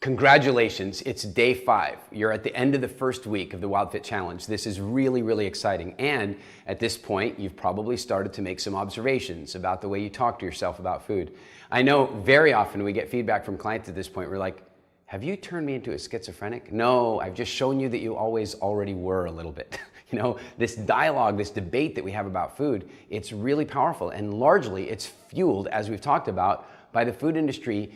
Congratulations, it's day 5. You're at the end of the first week of the WildFit Challenge. This is really, really exciting. And at this point, you've probably started to make some observations about the way you talk to yourself about food. I know very often we get feedback from clients at this point. We're like, have you turned me into a schizophrenic? No, I've just shown you that you always already were a little bit. You know, this dialogue, this debate that we have about food, it's really powerful. And largely it's fueled, as we've talked about, by the food industry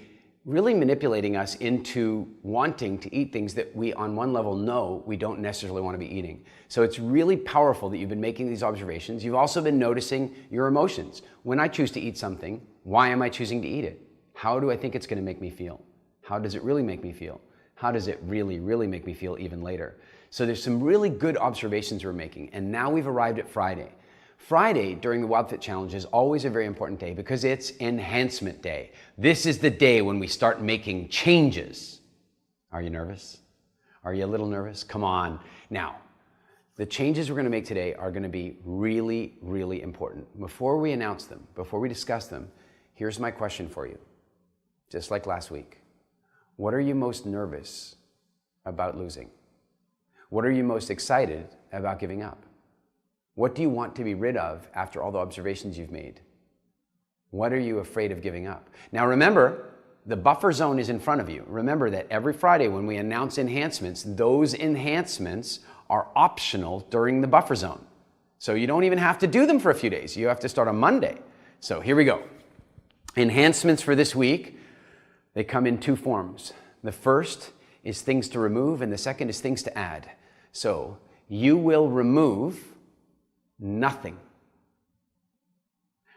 really manipulating us into wanting to eat things that we on one level know we don't necessarily want to be eating. So it's really powerful that you've been making these observations. You've also been noticing your emotions. When I choose to eat something, why am I choosing to eat it? How do I think it's going to make me feel? How does it really make me feel? How does it really, really make me feel even later? So there's some really good observations we're making. And now we've arrived at Friday. Friday during the WildFit Challenge is always a very important day because it's Enhancement Day. This is the day when we start making changes. Are you nervous? Are you a little nervous? Come on. Now, the changes we're going to make today are going to be really, really important. Before we announce them, before we discuss them, here's my question for you. Just like last week. What are you most nervous about losing? What are you most excited about giving up? What do you want to be rid of after all the observations you've made? What are you afraid of giving up? Now remember, the buffer zone is in front of you. Remember that every Friday when we announce enhancements, those enhancements are optional during the buffer zone. So you don't even have to do them for a few days. You have to start on Monday. So here we go. Enhancements for this week, they come in 2 forms. The first is things to remove and the second is things to add. So you will remove nothing.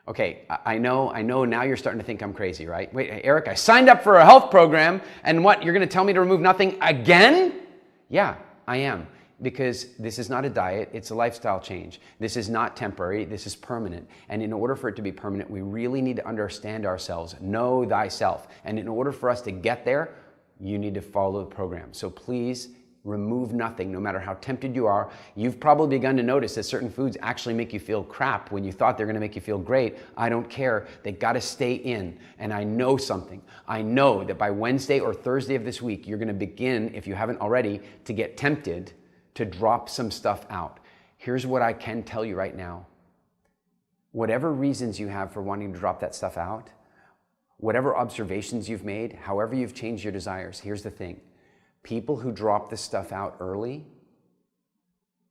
Okay, I know now you're starting to think I'm crazy, right? Wait, Eric, I signed up for a health program and what, you're going to tell me to remove nothing again? Yeah, I am. Because this is not a diet, it's a lifestyle change. This is not temporary, this is permanent. And in order for it to be permanent, we really need to understand ourselves, know thyself. And in order for us to get there, you need to follow the program. So please, remove nothing, no matter how tempted you are. You've probably begun to notice that certain foods actually make you feel crap when you thought they're going to make you feel great. I don't care. They got to stay in. And I know something. I know that by Wednesday or Thursday of this week, you're going to begin, if you haven't already, to get tempted to drop some stuff out. Here's what I can tell you right now. Whatever reasons you have for wanting to drop that stuff out, whatever observations you've made, however you've changed your desires, here's the thing. People who drop this stuff out early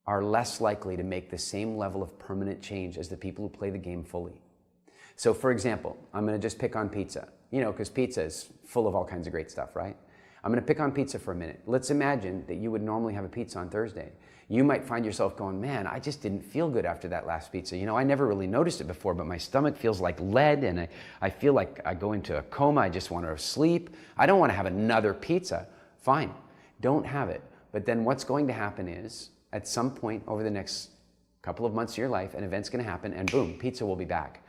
are less likely to make the same level of permanent change as the people who play the game fully. So for example, I'm going to just pick on pizza, because pizza is full of all kinds of great stuff, right? I'm going to pick on pizza for a minute. Let's imagine that you would normally have a pizza on Thursday. You might find yourself going, man, I just didn't feel good after that last pizza. I never really noticed it before, but my stomach feels like lead and I feel like I go into a coma. I just want to sleep. I don't want to have another pizza. Fine, don't have it. But then what's going to happen is, at some point over the next couple of months of your life, an event's going to happen and boom, pizza will be back.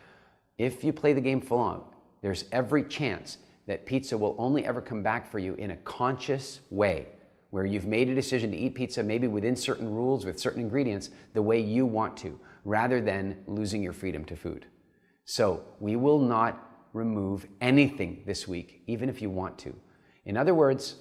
If you play the game full on, there's every chance that pizza will only ever come back for you in a conscious way, where you've made a decision to eat pizza maybe within certain rules, with certain ingredients, the way you want to, rather than losing your freedom to food. So we will not remove anything this week, even if you want to. In other words,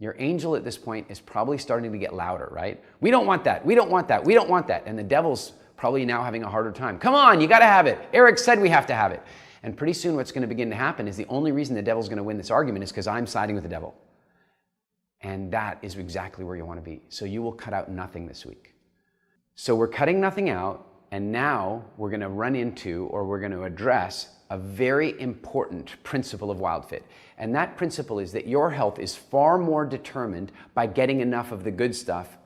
your angel at this point is probably starting to get louder, right? We don't want that. We don't want that. We don't want that. And the devil's probably now having a harder time. Come on, you got to have it. Eric said we have to have it. And pretty soon what's going to begin to happen is the only reason the devil's going to win this argument is because I'm siding with the devil. And that is exactly where you want to be. So you will cut out nothing this week. So we're cutting nothing out, and now we're going to run into, or we're going to address, a very important principle of WildFit. And that principle is that your health is far more determined by getting enough of the good stuff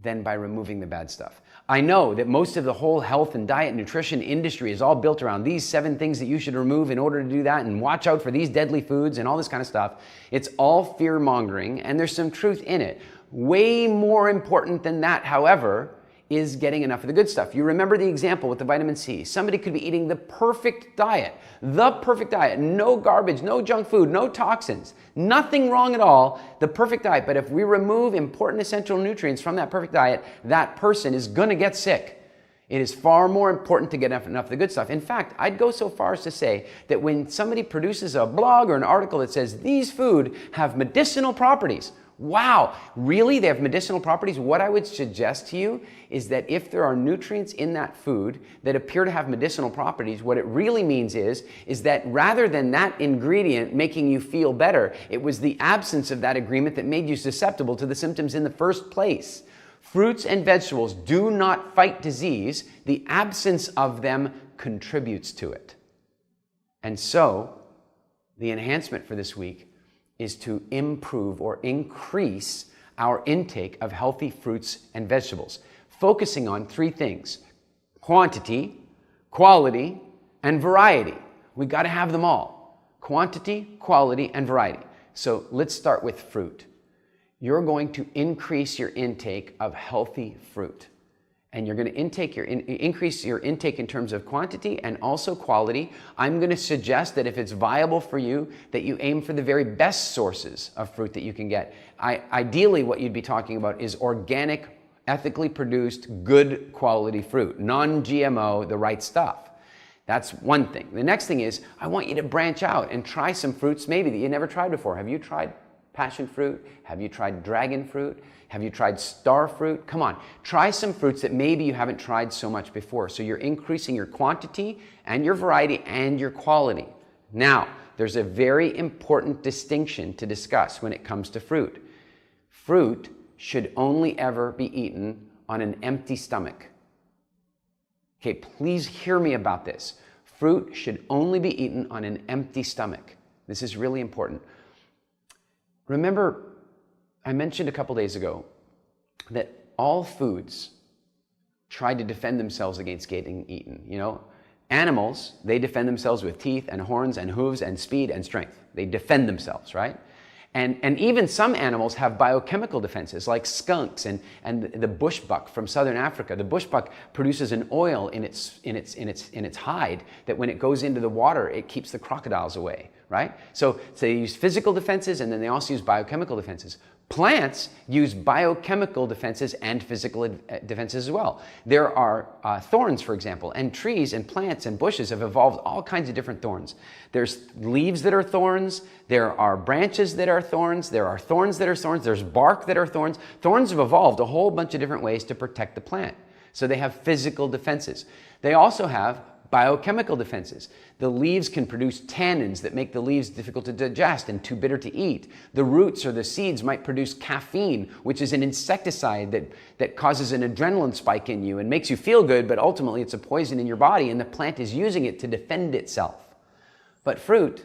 than by removing the bad stuff. I know that most of the whole health and diet and nutrition industry is all built around these 7 things that you should remove in order to do that, and watch out for these deadly foods and all this kind of stuff. It's all fear-mongering, and there's some truth in it. Way more important than that, however, is getting enough of the good stuff. You remember the example with the vitamin C. Somebody could be eating the perfect diet, no garbage, no junk food, no toxins, nothing wrong at all, the perfect diet. But if we remove important essential nutrients from that perfect diet, that person is going to get sick. It is far more important to get enough of the good stuff. In fact, I'd go so far as to say that when somebody produces a blog or an article that says these food have medicinal properties, wow, really? They have medicinal properties? What I would suggest to you is that if there are nutrients in that food that appear to have medicinal properties, what it really means is that rather than that ingredient making you feel better, it was the absence of that ingredient that made you susceptible to the symptoms in the first place. Fruits and vegetables do not fight disease. The absence of them contributes to it. And so, the enhancement for this week is to improve or increase our intake of healthy fruits and vegetables, focusing on three things: quantity, quality, and variety. We got to have them all: quantity, quality, and variety. So let's start with fruit. You're going to increase your intake of healthy fruit. And you're going to increase your intake in terms of quantity and also quality. I'm going to suggest that if it's viable for you, that you aim for the very best sources of fruit that you can get. Ideally, what you'd be talking about is organic, ethically produced, good quality fruit, non-GMO, the right stuff. That's one thing. The next thing is, I want you to branch out and try some fruits maybe that you never tried before. Have you tried passion fruit? Have you tried dragon fruit? Have you tried star fruit? Come on, try some fruits that maybe you haven't tried so much before. So you're increasing your quantity and your variety and your quality. Now, there's a very important distinction to discuss when it comes to fruit. Fruit should only ever be eaten on an empty stomach. Okay, please hear me about this. Fruit should only be eaten on an empty stomach. This is really important. Remember, I mentioned a couple days ago that all foods try to defend themselves against getting eaten. You know, animals, they defend themselves with teeth and horns and hooves and speed and strength. They defend themselves, right? And even some animals have biochemical defenses, like skunks and the bushbuck from southern Africa. The bushbuck produces an oil in its hide that when it goes into the water, it keeps the crocodiles away, right? So they use physical defenses, and then they also use biochemical defenses. Plants use biochemical defenses and physical defenses as well. There are thorns, for example, and trees and plants and bushes have evolved all kinds of different thorns. There's leaves that are thorns, there are branches that are thorns, there are thorns that are thorns, there's bark that are thorns. Thorns have evolved a whole bunch of different ways to protect the plant. So they have physical defenses. They also have biochemical defenses. The leaves can produce tannins that make the leaves difficult to digest and too bitter to eat. The roots or the seeds might produce caffeine, which is an insecticide that causes an adrenaline spike in you and makes you feel good, but ultimately it's a poison in your body, and the plant is using it to defend itself. But fruit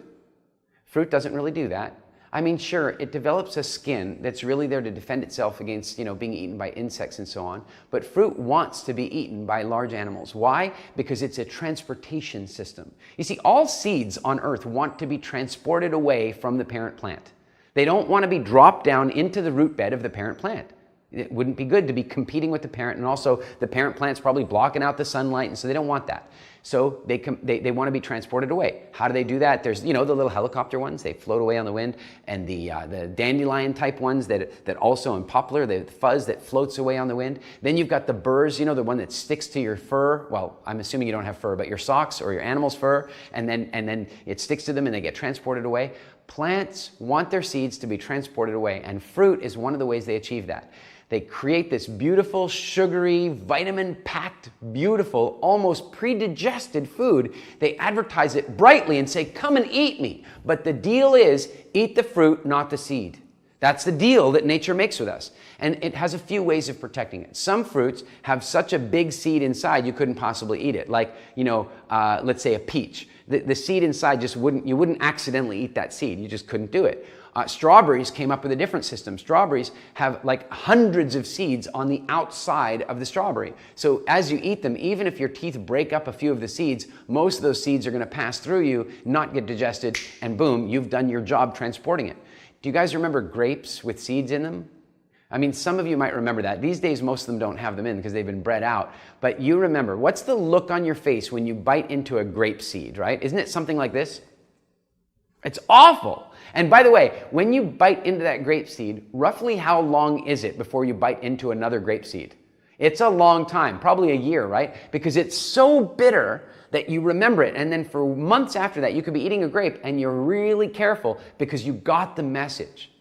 doesn't really do that. I mean, sure, it develops a skin that's really there to defend itself against, being eaten by insects and so on. But fruit wants to be eaten by large animals. Why? Because it's a transportation system. You see, all seeds on earth want to be transported away from the parent plant. They don't want to be dropped down into the root bed of the parent plant. It wouldn't be good to be competing with the parent, and also the parent plant's probably blocking out the sunlight, and so they don't want that. So they want to be transported away. How do they do that? There's, the little helicopter ones, they float away on the wind, and the dandelion type ones that also in poplar, the fuzz that floats away on the wind. Then you've got the burrs, the one that sticks to your fur. Well, I'm assuming you don't have fur, but your socks or your animal's fur, and then it sticks to them and they get transported away. Plants want their seeds to be transported away, and fruit is one of the ways they achieve that. They create this beautiful, sugary, vitamin-packed, beautiful, almost pre-digested food. They advertise it brightly and say, come and eat me. But the deal is, eat the fruit, not the seed. That's the deal that nature makes with us. And it has a few ways of protecting it. Some fruits have such a big seed inside you couldn't possibly eat it. Like, let's say a peach. The seed inside you wouldn't accidentally eat that seed. You just couldn't do it. Strawberries came up with a different system. Strawberries have like hundreds of seeds on the outside of the strawberry. So as you eat them, even if your teeth break up a few of the seeds, most of those seeds are going to pass through you, not get digested, and boom, you've done your job transporting it. Do you guys remember grapes with seeds in them? I mean, some of you might remember that. These days, most of them don't have them in because they've been bred out. But you remember, what's the look on your face when you bite into a grape seed, right? Isn't it something like this? It's awful. And by the way, when you bite into that grape seed, roughly how long is it before you bite into another grape seed? It's a long time, probably a year, right? Because it's so bitter that you remember it. And then for months after that, you could be eating a grape and you're really careful because you got the message.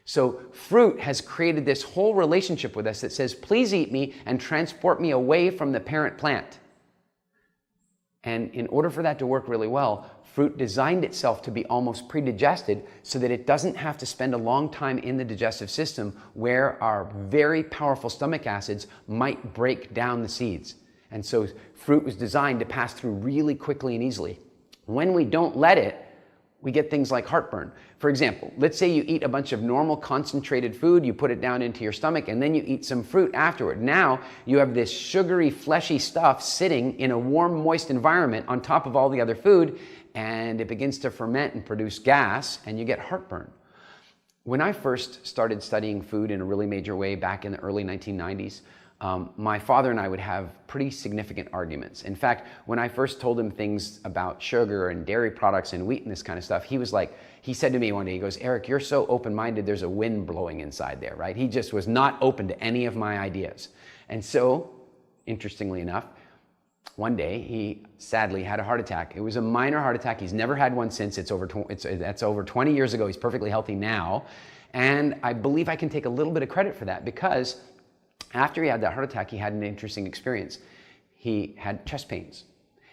So fruit has created this whole relationship with us that says, please eat me and transport me away from the parent plant. And in order for that to work really well, fruit designed itself to be almost pre-digested so that it doesn't have to spend a long time in the digestive system where our very powerful stomach acids might break down the seeds. And so fruit was designed to pass through really quickly and easily. When we don't let it, we get things like heartburn. For example, let's say you eat a bunch of normal concentrated food, you put it down into your stomach, and then you eat some fruit afterward. Now you have this sugary, fleshy stuff sitting in a warm, moist environment on top of all the other food, and it begins to ferment and produce gas, and you get heartburn. When I first started studying food in a really major way back in the early 1990s, my father and I would have pretty significant arguments. In fact, when I first told him things about sugar and dairy products and wheat and this kind of stuff, he said to me one day, he goes, Eric, you're so open-minded, there's a wind blowing inside there, right? He just was not open to any of my ideas. And so, interestingly enough, one day he sadly had a heart attack. It was a minor heart attack. He's never had one since. That's over 20 years ago. He's perfectly healthy now. And I believe I can take a little bit of credit for that because after he had that heart attack, he had an interesting experience. He had chest pains,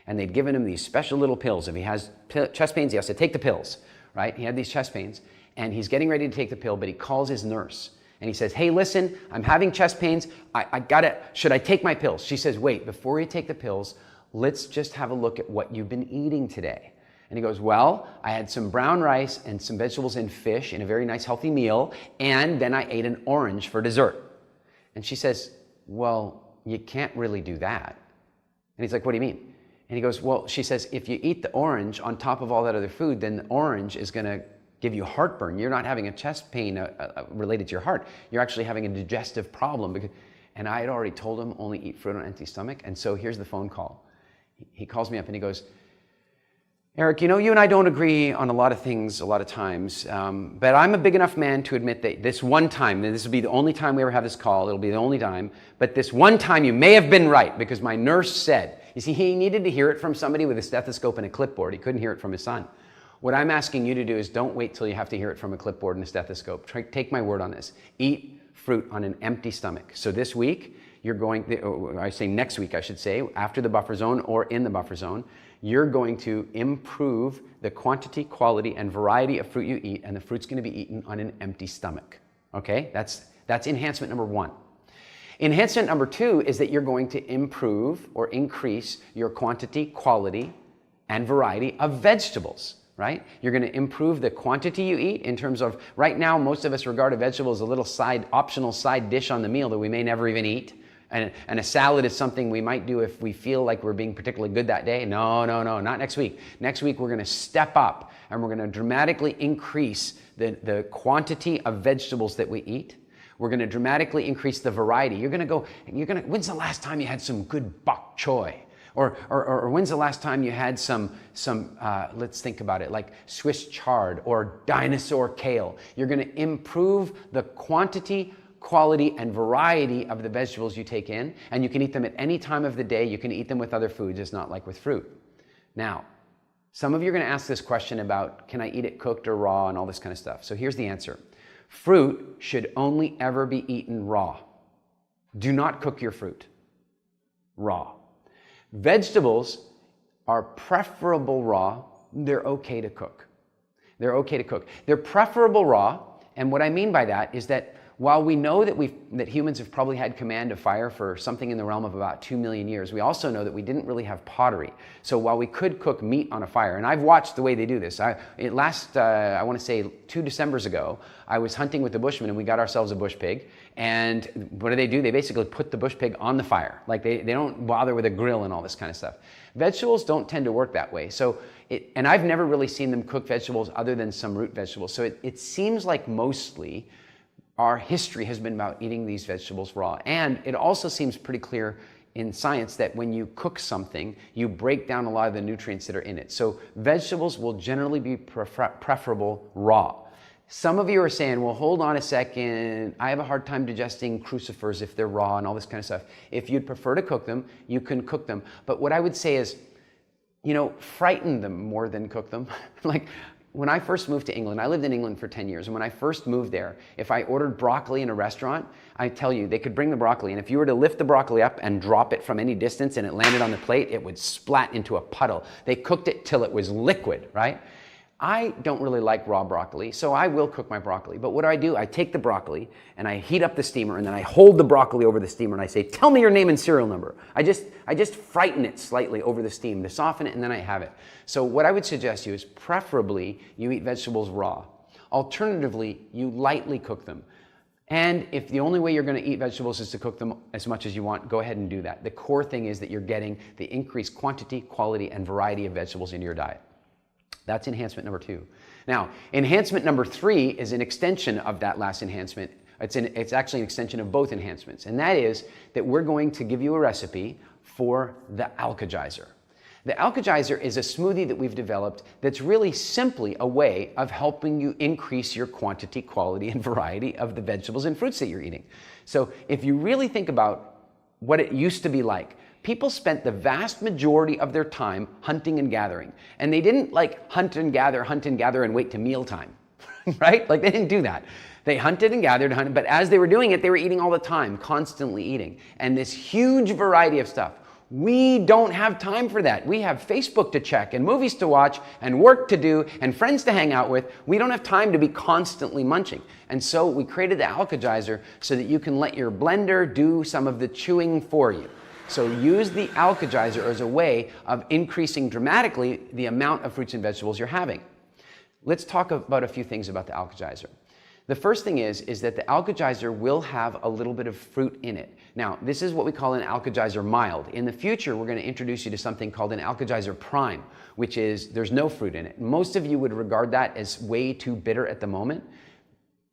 and they'd given him these special little pills. If he has chest pains, he has to take the pills, right? He had these chest pains, and he's getting ready to take the pill, but he calls his nurse, and he says, hey, listen, I'm having chest pains. Should I take my pills? She says, wait, before you take the pills, let's just have a look at what you've been eating today. And he goes, well, I had some brown rice and some vegetables and fish in a very nice healthy meal, and then I ate an orange for dessert. And she says, well, you can't really do that. And he's like, what do you mean? And he goes, well, she says, if you eat the orange on top of all that other food, then the orange is going to give you heartburn. You're not having a chest pain related to your heart. You're actually having a digestive problem. And I had already told him only eat fruit on an empty stomach. And so here's the phone call. He calls me up and he goes, Eric, you and I don't agree on a lot of things a lot of times, but I'm a big enough man to admit that this one time, this will be the only time we ever have this call, it'll be the only time, but this one time you may have been right because my nurse said, you see, he needed to hear it from somebody with a stethoscope and a clipboard. He couldn't hear it from his son. What I'm asking you to do is don't wait till you have to hear it from a clipboard and a stethoscope. Take my word on this. Eat fruit on an empty stomach. So this week, next week I should say, after the buffer zone or in the buffer zone, you're going to improve the quantity, quality, and variety of fruit you eat, and the fruit's going to be eaten on an empty stomach. Okay? That's enhancement number one. Enhancement number two is that you're going to improve or increase your quantity, quality, and variety of vegetables, right? You're going to improve the quantity you eat in terms of, right now, most of us regard a vegetable as a little optional side dish on the meal that we may never even eat. And a salad is something we might do if we feel like we're being particularly good that day. No, not next week. Next week, we're going to step up and we're going to dramatically increase the quantity of vegetables that we eat. We're going to dramatically increase the variety. When's the last time you had some good bok choy? Or when's the last time you had some let's think about it, like Swiss chard or dinosaur kale? You're going to improve the quantity, quality, and variety of the vegetables you take in, and you can eat them at any time of the day. You can eat them with other foods, it's not like with fruit. Now, some of you are going to ask this question about, can I eat it cooked or raw and all this kind of stuff? So here's the answer. Fruit should only ever be eaten raw. Do not cook your fruit. Raw. Vegetables are preferable raw. They're okay to cook. They're okay to cook. They're preferable raw, and what I mean by that is that while we know that humans have probably had command of fire for something in the realm of about 2 million years, we also know that we didn't really have pottery. So while we could cook meat on a fire, and I've watched the way they do this. I want to say 2 Decembers ago, I was hunting with the Bushmen and we got ourselves a bush pig. And what do? They basically put the bush pig on the fire. Like they don't bother with a grill and all this kind of stuff. Vegetables don't tend to work that way. And I've never really seen them cook vegetables other than some root vegetables. So it seems like mostly our history has been about eating these vegetables raw. And it also seems pretty clear in science that when you cook something, you break down a lot of the nutrients that are in it. So vegetables will generally be preferable raw. Some of you are saying, well, hold on a second. I have a hard time digesting crucifers if they're raw and all this kind of stuff. If you'd prefer to cook them, you can cook them. But what I would say is, frighten them more than cook them. Like when I first moved to England, I lived in England for 10 years. And when I first moved there, if I ordered broccoli in a restaurant, I tell you, they could bring the broccoli. And if you were to lift the broccoli up and drop it from any distance and it landed on the plate, it would splat into a puddle. They cooked it till it was liquid, right? I don't really like raw broccoli, so I will cook my broccoli. But what do? I take the broccoli and I heat up the steamer and then I hold the broccoli over the steamer and I say, tell me your name and serial number. I just frighten it slightly over the steam to soften it and then I have it. So what I would suggest to you is preferably you eat vegetables raw. Alternatively, you lightly cook them. And if the only way you're going to eat vegetables is to cook them as much as you want, go ahead and do that. The core thing is that you're getting the increased quantity, quality, and variety of vegetables into your diet. That's enhancement number 2. Now, enhancement number 3 is an extension of that last enhancement. It's actually an extension of both enhancements, and that is that we're going to give you a recipe for the Alkejizer. The Alkejizer is a smoothie that we've developed that's really simply a way of helping you increase your quantity, quality, and variety of the vegetables and fruits that you're eating. So if you really think about what it used to be like, people spent the vast majority of their time hunting and gathering. And they didn't like hunt and gather, and wait to mealtime, right? Like they didn't do that. They hunted and gathered, but as they were doing it, they were eating all the time, constantly eating. And this huge variety of stuff. We don't have time for that. We have Facebook to check and movies to watch and work to do and friends to hang out with. We don't have time to be constantly munching. And so we created the Alkejizer so that you can let your blender do some of the chewing for you. So use the Alkejizer as a way of increasing dramatically the amount of fruits and vegetables you're having. Let's talk about a few things about the Alkejizer. The first thing is that the Alkejizer will have a little bit of fruit in it. Now, this is what we call an Alkejizer mild. In the future, we're going to introduce you to something called an Alkejizer prime, which is there's no fruit in it. Most of you would regard that as way too bitter at the moment.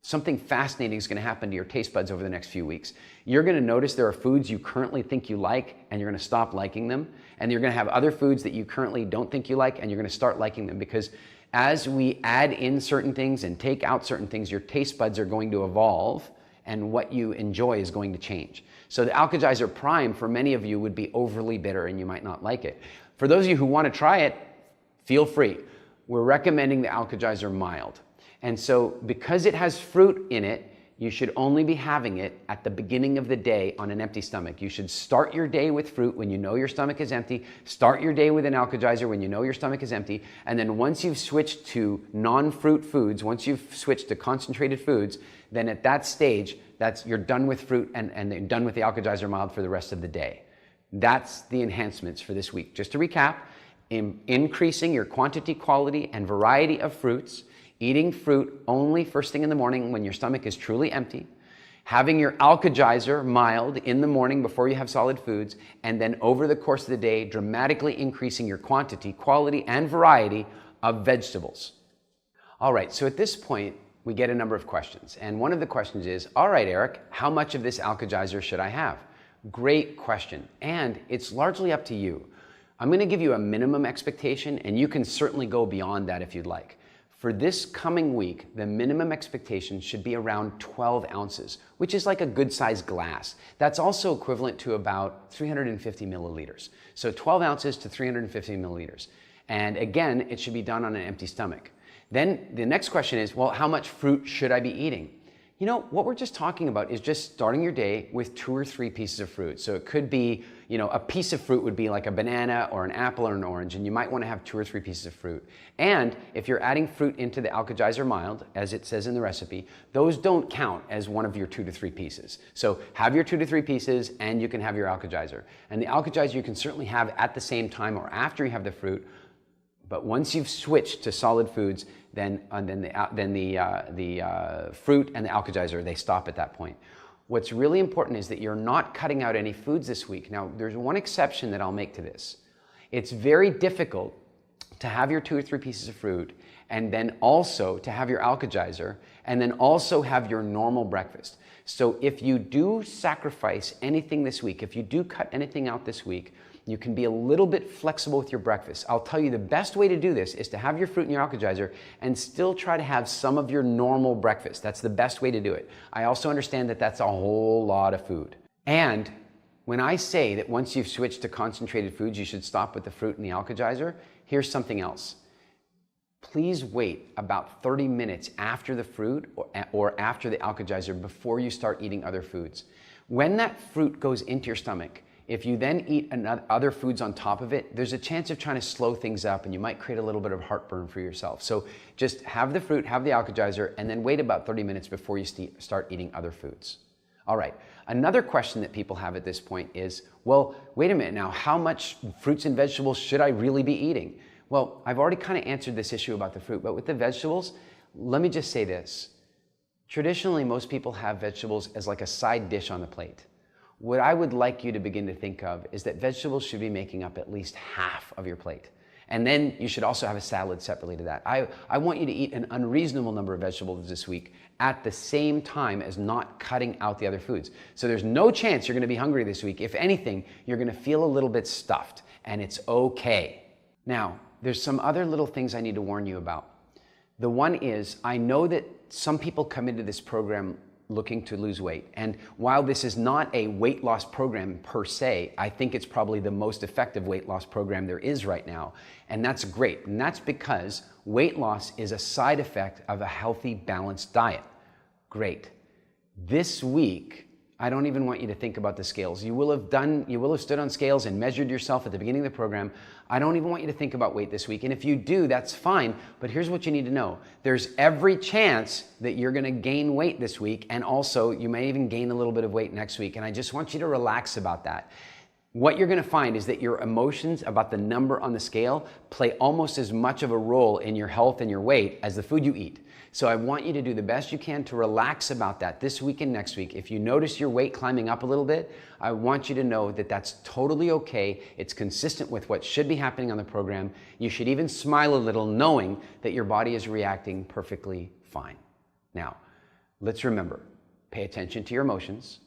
Something fascinating is going to happen to your taste buds over the next few weeks. You're going to notice there are foods you currently think you like, and you're going to stop liking them. And you're going to have other foods that you currently don't think you like, and you're going to start liking them, because as we add in certain things and take out certain things, your taste buds are going to evolve, and what you enjoy is going to change. So the Alkejizer Prime, for many of you, would be overly bitter, and you might not like it. For those of you who want to try it, feel free. We're recommending the Alkejizer Mild. And so because it has fruit in it, you should only be having it at the beginning of the day on an empty stomach. You should start your day with fruit when you know your stomach is empty. Start your day with an Alkejizer when you know your stomach is empty. And then once you've switched to non-fruit foods, once you've switched to concentrated foods, then at that stage, you're done with fruit and you're done with the Alkejizer Mild for the rest of the day. That's the enhancements for this week. Just to recap, increasing your quantity, quality, and variety of fruits, eating fruit only first thing in the morning when your stomach is truly empty, having your Alkejizer mild in the morning before you have solid foods, and then over the course of the day, dramatically increasing your quantity, quality, and variety of vegetables. All right, so at this point, we get a number of questions. And one of the questions is, all right, Eric, how much of this Alkejizer should I have? Great question. And it's largely up to you. I'm going to give you a minimum expectation, and you can certainly go beyond that if you'd like. For this coming week, the minimum expectation should be around 12 ounces, which is like a good-sized glass. That's also equivalent to about 350 milliliters. So 12 ounces to 350 milliliters. And again, it should be done on an empty stomach. Then the next question is, well, how much fruit should I be eating? You know, what we're just talking about is just starting your day with 2 or 3 pieces of fruit. So it could be, a piece of fruit would be like a banana or an apple or an orange, and you might want to have 2 or 3 pieces of fruit. And if you're adding fruit into the Alkejizer Mild, as it says in the recipe, those don't count as one of your 2 to 3 pieces. So have your 2 to 3 pieces, and you can have your Alkejizer. And the Alkejizer you can certainly have at the same time or after you have the fruit. But once you've switched to solid foods, then the fruit and the Alkejizer, they stop at that point. What's really important is that you're not cutting out any foods this week. Now, there's one exception that I'll make to this. It's very difficult to have your 2 or 3 pieces of fruit and then also to have your Alkejizer and then also have your normal breakfast. So if you do sacrifice anything this week, if you do cut anything out this week, You can be a little bit flexible with your breakfast. I'll tell you the best way to do this is to have your fruit in your Alkejizer and still try to have some of your normal breakfast. That's the best way to do it. I also understand that that's a whole lot of food. And when I say that once you've switched to concentrated foods, you should stop with the fruit and the Alkejizer, here's something else. Please wait about 30 minutes after the fruit or after the Alkejizer before you start eating other foods. When that fruit goes into your stomach, if you then eat other foods on top of it, there's a chance of trying to slow things up and you might create a little bit of heartburn for yourself. So just have the fruit, have the Alkejizer, and then wait about 30 minutes before you start eating other foods. All right, another question that people have at this point is, well, wait a minute now, how much fruits and vegetables should I really be eating? Well, I've already kind of answered this issue about the fruit, but with the vegetables, let me just say this. Traditionally, most people have vegetables as like a side dish on the plate. What I would like you to begin to think of is that vegetables should be making up at least half of your plate. And then you should also have a salad separately to that. I want you to eat an unreasonable number of vegetables this week at the same time as not cutting out the other foods. So there's no chance you're going to be hungry this week. If anything, you're going to feel a little bit stuffed, and it's okay. Now, there's some other little things I need to warn you about. The one is, I know that some people come into this program looking to lose weight. And while this is not a weight loss program per se, I think it's probably the most effective weight loss program there is right now. And that's great. And that's because weight loss is a side effect of a healthy, balanced diet. Great. This week, I don't even want you to think about the scales. You will have stood on scales and measured yourself at the beginning of the program. I don't even want you to think about weight this week. And if you do, that's fine. But here's what you need to know. There's every chance that you're going to gain weight this week. And also, you may even gain a little bit of weight next week. And I just want you to relax about that. What you're going to find is that your emotions about the number on the scale play almost as much of a role in your health and your weight as the food you eat. So I want you to do the best you can to relax about that this week and next week. If you notice your weight climbing up a little bit, I want you to know that that's totally okay. It's consistent with what should be happening on the program. You should even smile a little knowing that your body is reacting perfectly fine. Now, let's remember, pay attention to your emotions.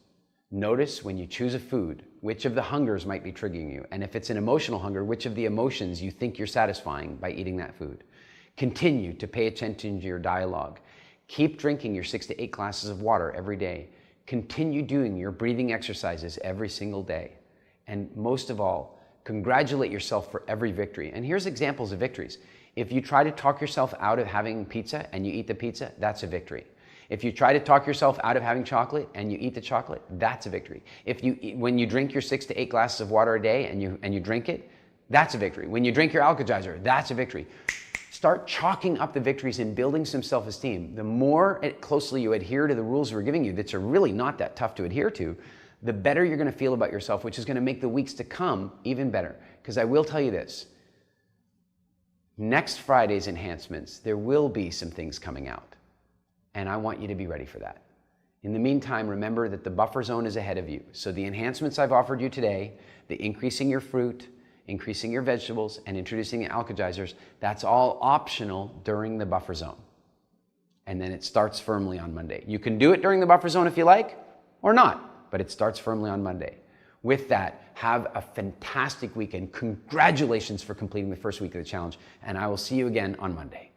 Notice when you choose a food, which of the hungers might be triggering you. And if it's an emotional hunger, which of the emotions you think you're satisfying by eating that food. Continue to pay attention to your dialogue. Keep drinking your 6 to 8 glasses of water every day. Continue doing your breathing exercises every single day. And most of all, congratulate yourself for every victory. And here's examples of victories. If you try to talk yourself out of having pizza and you eat the pizza, that's a victory. If you try to talk yourself out of having chocolate and you eat the chocolate, that's a victory. When you drink your 6 to 8 glasses of water a day and you drink it, that's a victory. When you drink your Alkejizer, that's a victory. Start chalking up the victories and building some self-esteem. The more closely you adhere to the rules we're giving you, that are really not that tough to adhere to, the better you're going to feel about yourself, which is going to make the weeks to come even better. Because I will tell you this, next Friday's enhancements, there will be some things coming out. And I want you to be ready for that. In the meantime, remember that the buffer zone is ahead of you. So the enhancements I've offered you today, the increasing your fruit, increasing your vegetables, and introducing the Alkejizers, that's all optional during the buffer zone. And then it starts firmly on Monday. You can do it during the buffer zone if you like, or not, but it starts firmly on Monday. With that, have a fantastic weekend. Congratulations for completing the first week of the challenge, and I will see you again on Monday.